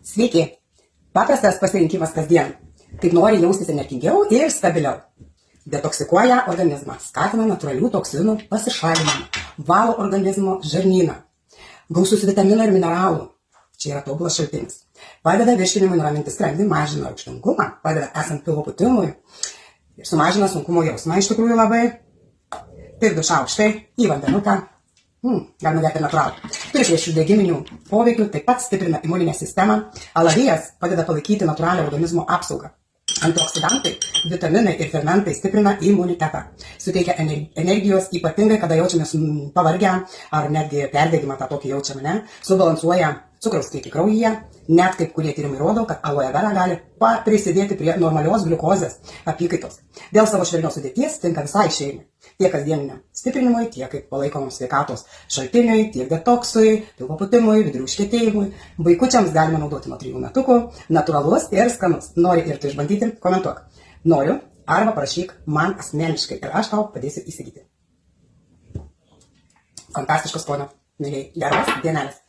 Sveiki! Paprastas pasirinkimas kasdien. Kaip nori jaustis energingiau ir stabiliau. Detoksikuoja organizmą, skatina natūralių toksinų pasišalinimą, valo organizmo žarnyną. Gausus vitaminų ir mineralų. Čia yra tobulas šaltinis. Padeda virškinimui nuraminti skrandį, mažina rūgštingumą, padeda esant pilvo pūtimui ir sumažina sunkumo jausmą. Iš tikrųjų labai. Ir 2 šaukštai į vandenuką. Galima gerti natūralų. Turi priešuždegiminių poveikių, taip pat stiprina imuninę sistemą. Alavijas padeda palaikyti natūralią organizmo apsaugą. Antioksidantai, vitaminai ir fermentai stiprina imunitetą. Suteikia energijos, ypatingai kada jaučiamės pavargę ar netgi perdegimą tą tokį jaučiame, ne? Subalansuoja cukraus kiekį kraujyje. Net kaip kurie tyrimai rodo, kad aloe vera gali prisidėti prie normalios gliukozės apykaitos. Dėl savo švelnios sudėties tinka visai šeimai. Tiek kasdieniniam stiprinimui, tiek kaip palaikomam sveikatos šaltiniui, tiek detoksui, pilvo pūtimui, vidurių užkietėjimui. Vaikučiams galima naudoti nuo 3 metukų. Natūralus ir skanus. Nori ir tu išbandyti? Komentuok. Noriu arba parašyk man asmeniškai ir aš tau padėsiu įsigyti. Fantastiško skonio. Geros dienelės.